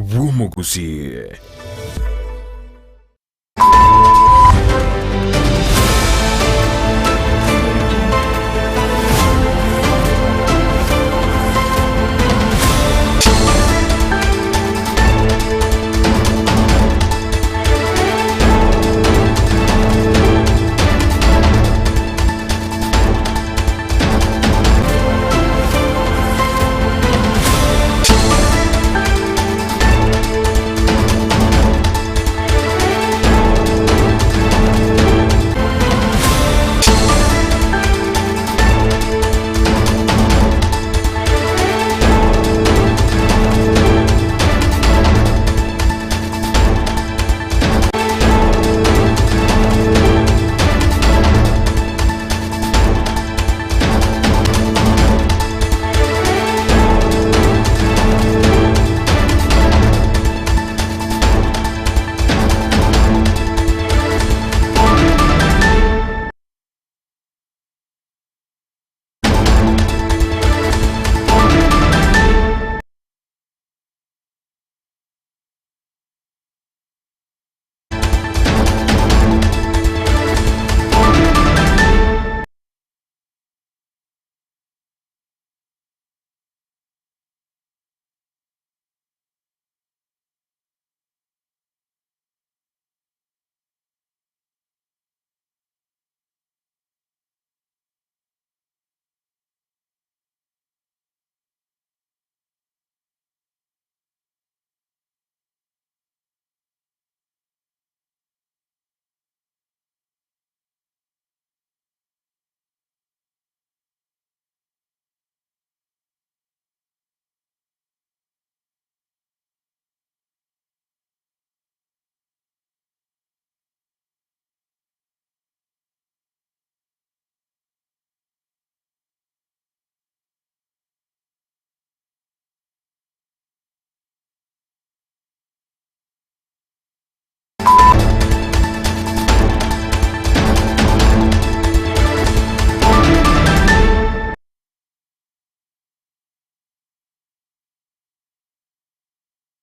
Bw'omuguzi.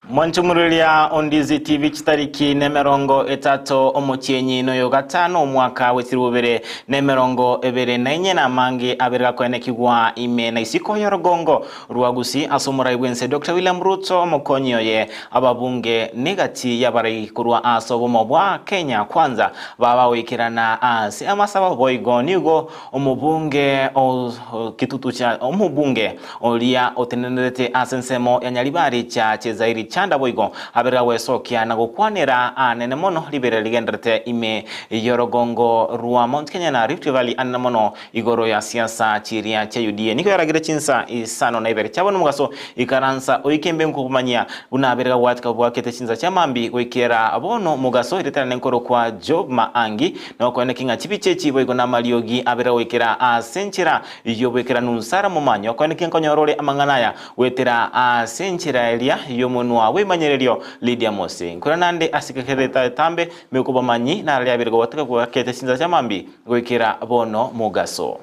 Mwanchumurulia Ondizi TV chitariki nemerongo etato omochenyi noyo gatano omwaka wesirubere nemerongo ebere nainye na mangi aberga kwene kigwa ime na isiko yorogongo ruagusi asomura ibwense Dr. William Ruto mokonyo ye ababunge negati yabari kurwa asobo mobwa Kenya kwanza baba wikirana asi amasaba boigo nigo omubunge o kitutu cha omubunge olia otenenete asensemo ya nyalibari cha chezairi chanda boigo aberga wesokia na gukwanira anene mono libere ligendrete ime yorogongo rua Mount Kenya na Rift Valley anene mono igoro ya siasa chiria cha UDA niko yaragire chinsa isano na ibere chabono mugaso ikaransa oikembe nkukumanya una aberga watka bwakete chinsa cha mambi oikera abono mugaso iretana nenkoro kwa Job Maangi na kwene kinga chipichechi boigo na maliogi aberga oikera asenchira yobwekera nunsara mumanyo kwene kinkonyorole amanganaya wetera asenchira elia yomunwa wemanyererio Lydia Mose nkuranande asikekereta tambe mekubamanyi na alia birgo wataka kwa kete sinza chamambi goikira bono mugaso.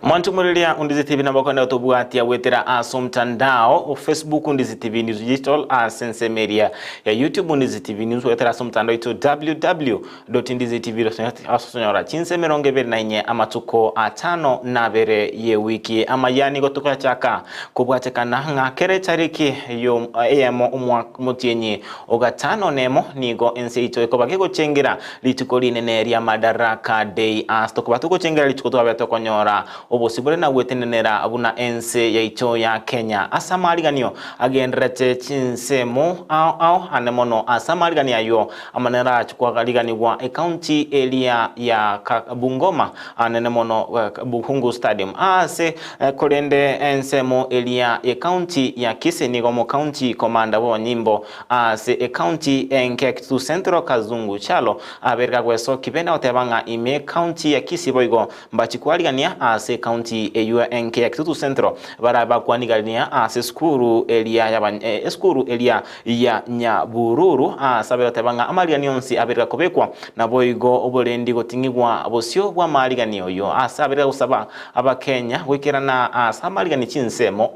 Mwanchumurulia Ondizi TV namba kwenda utobuati ya wetera aso mtandao o Facebook Ondizi TV News Digital Sense Media ya YouTube Ondizi TV News wetera aso mtandao ito www.ondizitv.asonyora chinse meronge veri na inye amatuko atano na vere ye wiki ama yani gotoka chaka kubwateka na nga kere tariki yo emo umwa mutienye ogatano nemo nigo ense ito eko bakiko chengira lituko linene ria madaraka day astoko batuko chengira lituko tuwa beto konyora obosibore na wetenenera abuna ense ya ito ya Kenya asamariganio agendrete chinsemo au anemono asamariganio yo amanera chukwa galiganiwa county area ya Bungoma anemono Buhungu Stadium ase korende ensemo area ya county ya Kisii nigomo county commander wa nyimbo ase county enkekitu Central Kazungu chalo aberga gweso kibena otebanga ime county ya Kisii boigo mbachikwaliania ase county eyo enke Kitutu Central baraba kwanigalania ase skuru elia ya skuru elia ya Nyabururu sabe tabanga amaliganionsi abirika kobekwa na boigo obolendi gotingibwa bosio bwa maliganio yo asabira usaba abakenya wikirana asamarigani chinsemo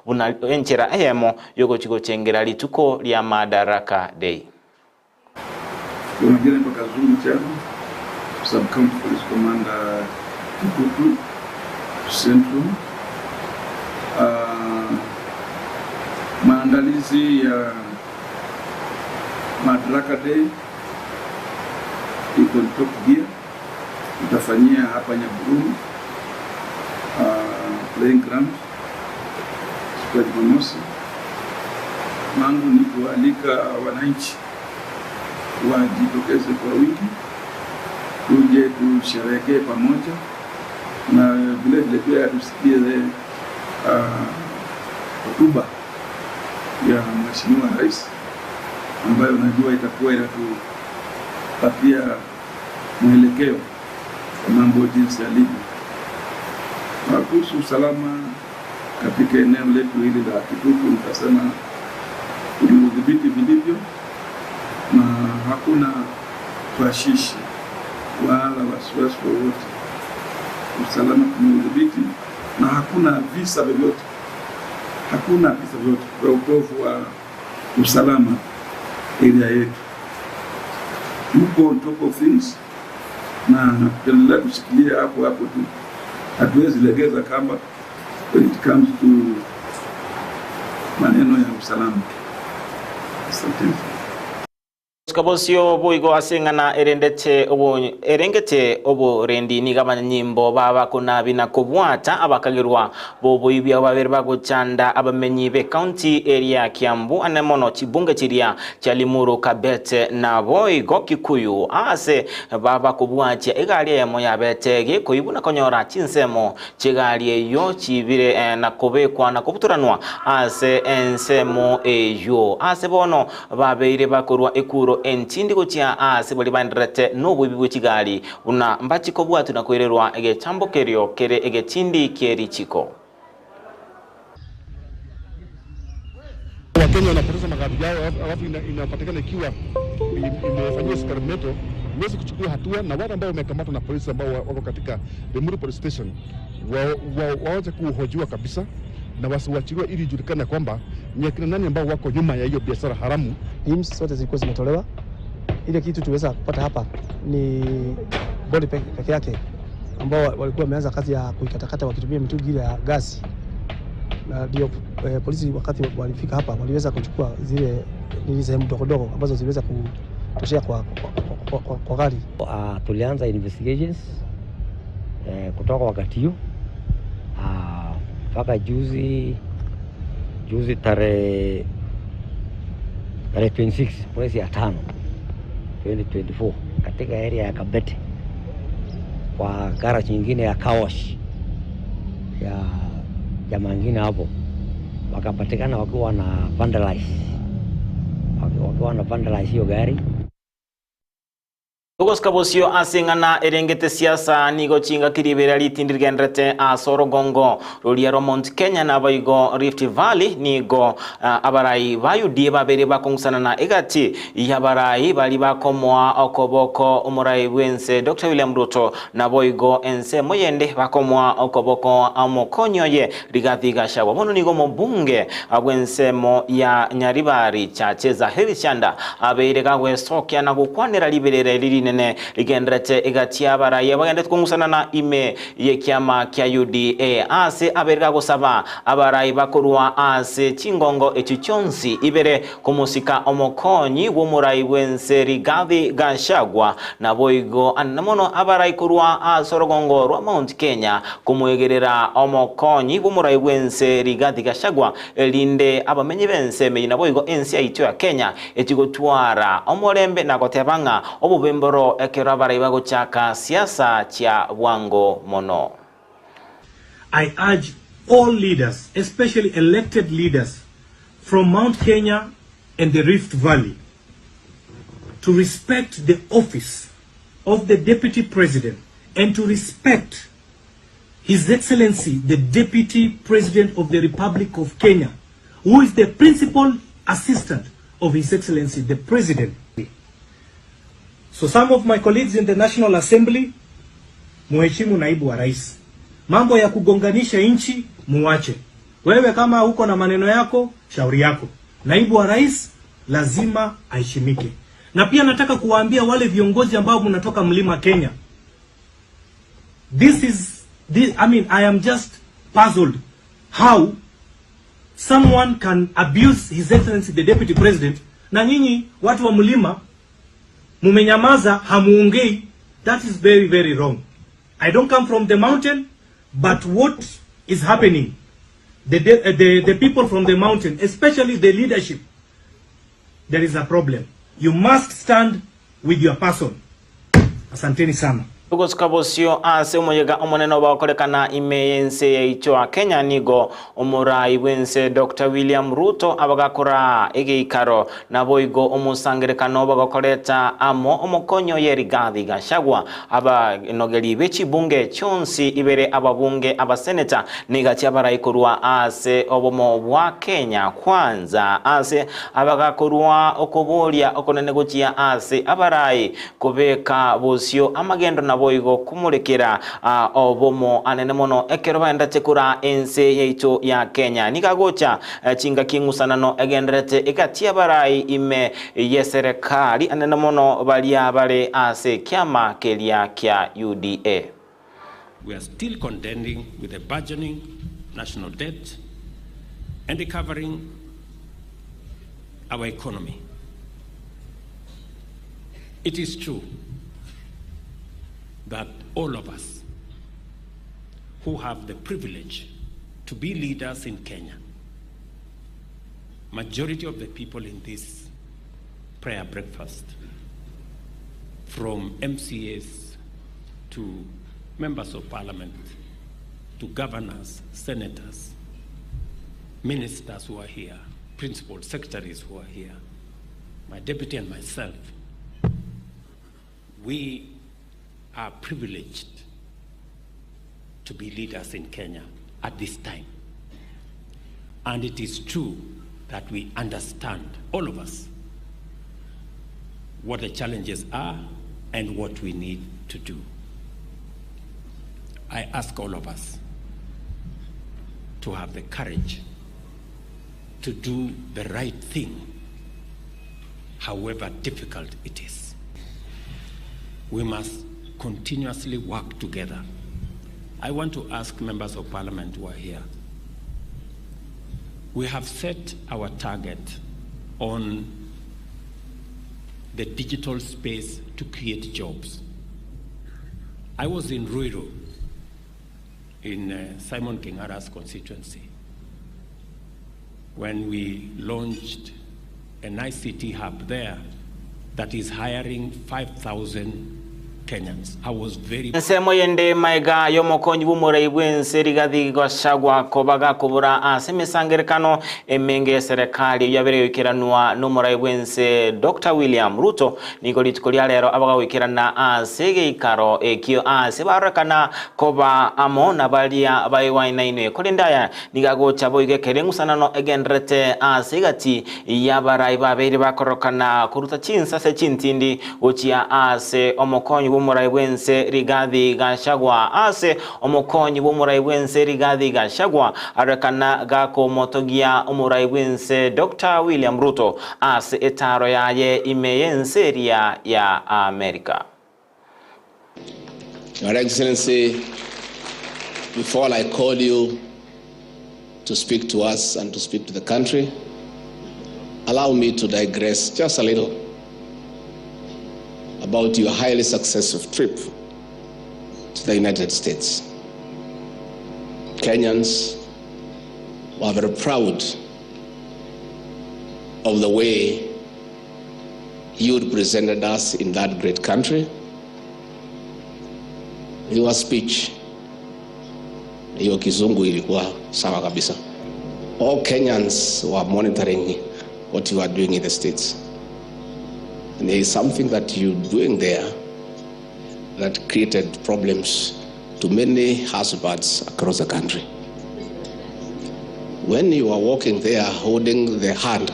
buna enchera ehemo yogo chigo chengera lituko lya Madaraka Day. Tunajina mpaka Zulu Chano, Sub-County Police Commander Kitutu Central. Maandalizi ya Madaraka Day iko top gear. Tutafanyia hapa Nyabururu playing ground siku ya Jumamosi. Mangu ni kualika wananchi wajitokeze kwa wingi, tuje tusherehekee pamoja, na vile vile pia tusikie hotuba ya Mheshimiwa Rais ambayo najua itakuwa inatupatia mwelekeo wa mambo jinsi yalivyo. Kuhusu usalama katika eneo letu hili la Kitutu, nitasema tuliudhibiti vilivyo na hakuna twashishi wala wasiwasi wowote. Usalama tumeudhibiti na hakuna visa vyovyote vya utovu wa usalama area yetu. Tuko on top of things na tutaendelea kushikilia hapo tu. Hatuwezi legeza kamba when it comes to maneno ya usalama. Asante. Kabosio boigo asengana erengete obo rendi nigabanya nyimbo baba kuna bina kubwata abakagirwa bobo ibya baberba gucanda abamenyi be county area Kiambu anemono chibunge chiria cha Limuru Kabete na boigo Kikuyu ase baba kubwacha egali emo ya betege koibuna konyora chinsemo chigali yo chibire na kobekwa na kubuturanwa ase ensemo eyo ase bono babeire bakorwa ekuro entindi gochia asiboli bandirete nobu bibu chigali una mbachiko bwatu na kwererwa ege chambo kerio kere ege tindi kieri chiko. Wakenya wanapoteza magari yao alafu inapatikana ikiwa imefanywa experimento, mwezi kuchukua hatua na wale ambao wamekamatwa na polisi ambao wako katika Limuru Police Station waanze kuhojiwa kabisa na wasiwachiliwe ili ijulikane kwamba ni akina nani ambao wako nyuma ya hiyo biashara haramu. Teams zote zilikuwa zimetolewa. Ile kitu tuweza kupata hapa ni body peke yake ambao walikuwa wameanza kazi ya kuikatakata wakitumia mitungi ile ya gasi. Na ndio polisi wakati walifika hapa waliweza kuchukua zile sehemu ndogo ambazo ziliweza kutoshea kwa gari. Tulianza investigations kutoka wakati hiyo mpaka juzi tarehe 26 mwezi ya 5 2024 katika area ya Kabete kwa garage nyingine ya Kawash ya jamaa nyingine hapo wakapatikana wakiwa na vandalize hiyo gari. Lugos kabosio asingana erengete siasa nigo chinga kiribera litindirgendrete Sorogongo Ruliero Mount Kenya na baigo Rift Valley nigo abarai bayudie babere bakongusana na egati yabarai bali bakomwa okoboko umurai wense Dr. William Ruto na boigo ense moyende bakomwa okoboko amokonyoye Rigathi Gachagua bono nigo mobunge abwensemo ya Nyaribari chacheza Herishanda abeire gagwe sokya na gukwanira liberere lili nene ligendrete egatia baraye bagende kungusana na ime ye kiama kya UDA ase aberga gosaba abarayi bakorwa ase chingongo echichonsi ibere kumusika omokonyi w'umurayi wense Rigathi Gachagua na boigo anamono abarayi korwa Sorogongo rwa Mount Kenya kumwegerera omokonyi w'umurayi wense Rigathi Gachagua elinde abamenyi bense meyina boigo ensi yaityo ya Kenya etigotwara omolembe na gotebanga obubemboro ekero barayi bagochaka siasa cha bwango mono. I urge all leaders, especially elected leaders from Mount Kenya and the Rift Valley, to respect the office of the Deputy President and to respect His Excellency, the Deputy President of the Republic of Kenya, who is the principal assistant of His Excellency, the President. So some of my colleagues in the National Assembly, Mheshimu Naibu wa Rais, mambo ya kugonganisha nchi muache. Wewe kama uko na maneno yako, shauri yako. Naibu wa Rais lazima aheshimike. Na pia nataka kuwaambia wale viongozi ambao mnatoka Mlima Kenya. I am just puzzled how someone can abuse His Excellency the Deputy President na nyinyi watu wa Mlima mumenyamaza hamuongei. That is very, very wrong. I don't come from the mountain, but what is happening, the people from the mountain, especially the leadership, there is a problem. You must stand with your person. Asanteni sana. Tugosikabosio ase umuyega omoneno bakorekana imeyense yaicho Kenya nigo omurai wense Dr. William Ruto abagakora egeikaro naboigo omusangerekano bagakoreta amo omukonyo yerigathi gashagwa aba nogeri bechi bunge chonsi ibere ababunge abaseneta nigati abarayikorwa ase obomo bwa Kenya kwanza ase abagakorwa okobolia okonenegochia ase abarai kubeka bosio amagendo boigo kumurekera obomo anene mono ekero baenda tekura ense yeito ya Kenya nikagocha chinga kingusanano egenderete ikatia barai ime yeserekali anene mono balia bale ase kiama kelia kya UDA. We are still contending with the burgeoning national debt and recovering our economy. It is true that all of us who have the privilege to be leaders in Kenya, majority of the people in this prayer breakfast, from MCAs to members of parliament, to governors, senators, ministers who are here, principal secretaries who are here, my deputy and myself, we are privileged to be leaders in Kenya at this time. And it is true that we understand, all of us, what the challenges are and what we need to do. I ask all of us to have the courage to do the right thing, however difficult it is. We must continuously work together. I want to ask members of parliament who are here. We have set our target on the digital space to create jobs. I was in Ruiru, in Simon Kingara's constituency, when we launched an ICT hub there that is hiring 5,000 Kenyans. I was very nsemo yende maiga yomokonyi bumure bwense rigathi gashagwa kobaga kubura asemesangerekano emenge serikali yabere yikiranwa n'umurai bwense Dr. William Ruto niko litikolia lero abaga wikirana asege ikaro ekyo asebarakana koba amona balia bayiwaina ine kolindaya nigagocha boyige kerengusanano egendrete asegati yabarai babere bakorokana kuruta chinsa se chintindi ochia ase omokonyi bumurai bwense Rigathi Gachagua ase omokonyi bumurai bwense Rigathi Gachagua arekana gako motogia omurai bwense Dr. William Ruto ase etaro yaye imeyenseria ya America. Your Excellency, before I call you to speak to us and to speak to the country, allow me to digress just a little about your highly successful trip to the United States. Kenyans were very proud of the way you represented us in that great country. Your speech, your kizungu ilikuwa sawa kabisa. All Kenyans were monitoring what you are doing in the States. And there is something that you're doing there that created problems to many husbands across the country. When you are walking there holding the hand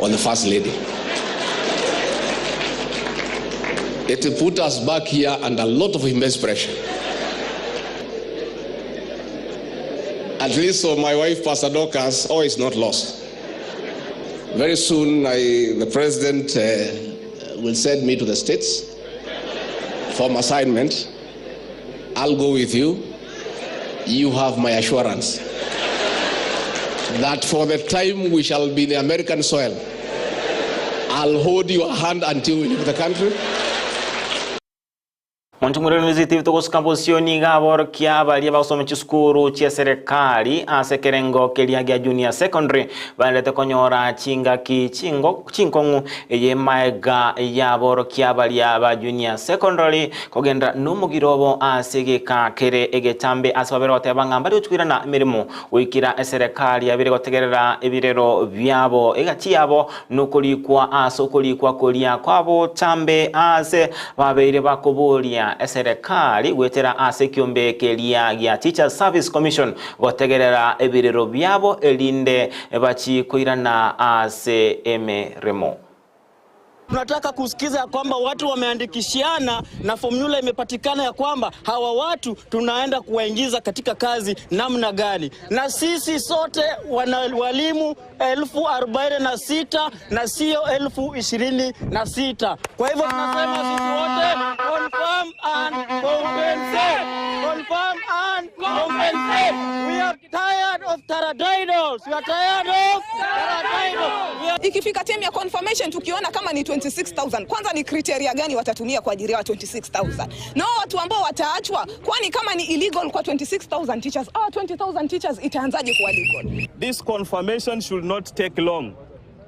of the First Lady, it put us back here under a lot of immense pressure. At least for my wife, Pastor Dorcas, all is not lost. Very soon, the President will send me to the States for my assignment. I'll go with you. You have my assurance that for the time we shall be in the American soil, I'll hold your hand until we leave the country. Mwanchumuri University tukusika posisioni gabor kia bali basome chiskuru chia serikali asekerengo kelia junior secondary balete konyora chinga ki chinkongu ye maega ya bor kia bali aba junior secondary kogenda numugirobo asegeka kere egetambe asabero batebanga bali utwirana mirimo wikira serikali abire gotegerera ebirero byabo egati yabo nukulikwa asokulikwa kolia kwabo tambe ase babeire bakobolia serikali wetera ase kiombe kelia ya Teacher Service Commission gotegerera ebirero byabo elinde bachi koirana ase emeremo. Tunataka kusikiza kwamba watu wameandikishiana na formula imepatikana ya kwamba hawa watu tunaenda kuwaingiza katika kazi namna gani. Na sisi sote walimu 46,000 na sio 26,000. Kwa hivyo tunasema sisi wote confirm and compensate. Confirm and compensate. We are tired of taradiddles. We are tired of taradiddles. Ikifika time ya confirmation tukiona kama ni 26,000, kwanza ni criteria gani watatumia kwa ajili ya 26,000? Na watu ambao wataachwa, kwani kama ni illegal kwa 26,000 teachers, 20,000 teachers itaanzaje kuwa legal? This confirmation should not take long.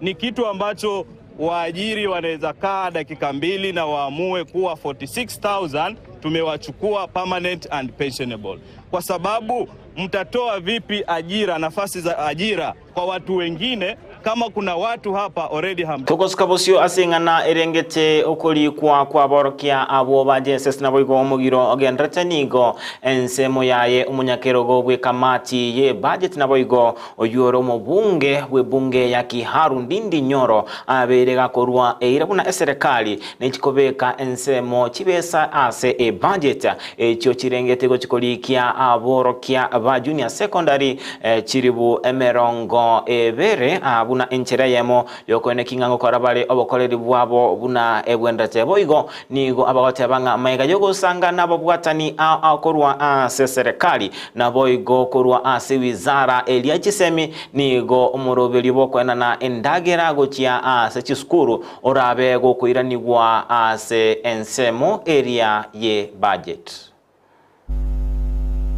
Ni kitu ambacho waajiri wanaweza kaa dakika 2 na waamue kuwa 46,000 tumewachukua permanent and pensionable. Kwa sababu mtatoa vipi ajira, nafasi za ajira kwa watu wengine kama kuna watu hapa already Tukosika bosio asingana erengete okoli kwa borokia abo baje sesna boygo omugiro ogenrete nigo ensemo yaye umunyakerogo bwe kamati ye budget na boygo oyoro mu bunge we bunge ya Kiharu Ndindi Nyoro aberega korwa eirabuna serikali nekikobeka ensemo kibesa ase e budget ekyo kirengete go kikolikia aborokia ba junior secondary chiribu emerongo ebere buna enchera yemo yokone kingango korabale obokoleri bwabo buna ebwendate boigo nigo abagote banga maiga yogo sanga nabo bwatani akorwa ase serikali na boigo korwa ase wizara elia chisemi nigo umurobeli bokwena na endagera gochia ase chiskuru orabe go kuiranigwa ase ensemo area ye budget.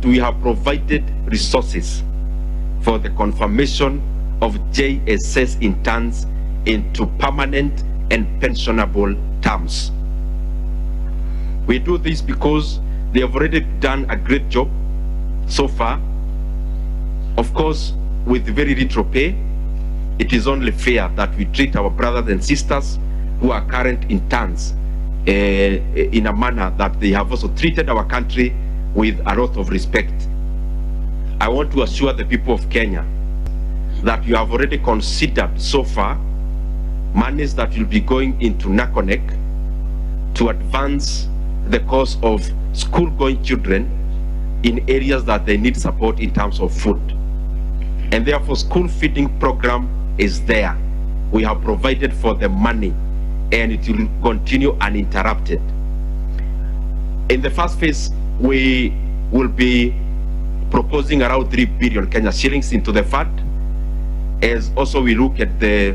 We have provided resources for the confirmation of JSS interns into permanent and pensionable terms. We do this because they have already done a great job so far. Of course, with very little pay, it is only fair that we treat our brothers and sisters who are current interns in a manner that they have also treated our country with a lot of respect. I want to assure the people of Kenya that you have already considered so far monies that will be going into NACONEC to advance the cause of school-going children in areas that they need support in terms of food. And therefore, school feeding program is there. We have provided for the money and it will continue uninterrupted. In the first phase, we will be proposing around 3 billion Kenya shillings into the fund. As also we look at the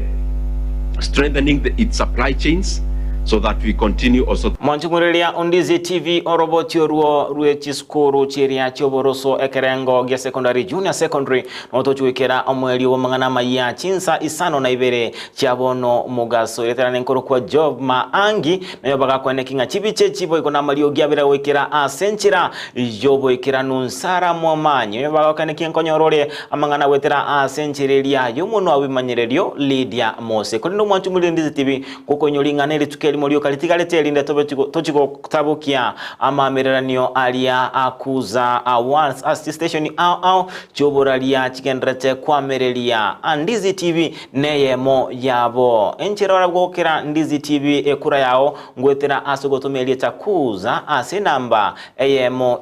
strengthening its supply chains so that we continue also. Mwanchumurelia Ondizi TV orobotio ruo chiskuru chiria chioboroso ekerengo gia secondary junior secondary noto chuikera omweli wo mangana maya chinsa isano na ibere chiabono mugaso yeterane nkoro kwa job maangi na yobaga kwene kinga chibiche chibo ikona malio giabira wekera asenchira jobo ikera nunsara mwamanyi yobaga kwene kinkonyorore amangana wetera asenchirelia yomono abimanyererio Lydia Mose kono Mwanchumurelia Ondizi TV kuko nyolinga neli tukeli limolio kalitigalete linde tochiko kutabukia ama mereranio alia akuza once as station au choboralia chikenrete kwa merelia Ndizi TV neyemo yabo enchirora gokera Ndizi TV ekura yao ngwetera asogotomelie takuza ase namba eyemo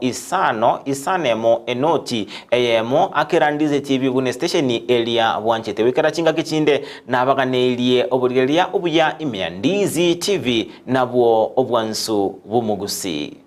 isanemo enoti eyemo akera Ndizi TV bune station elia bwanchete wekara chinga kichinde nabaganeilie oburigelia obuya imya Ndizi TV nabwo obwansu bumugusi.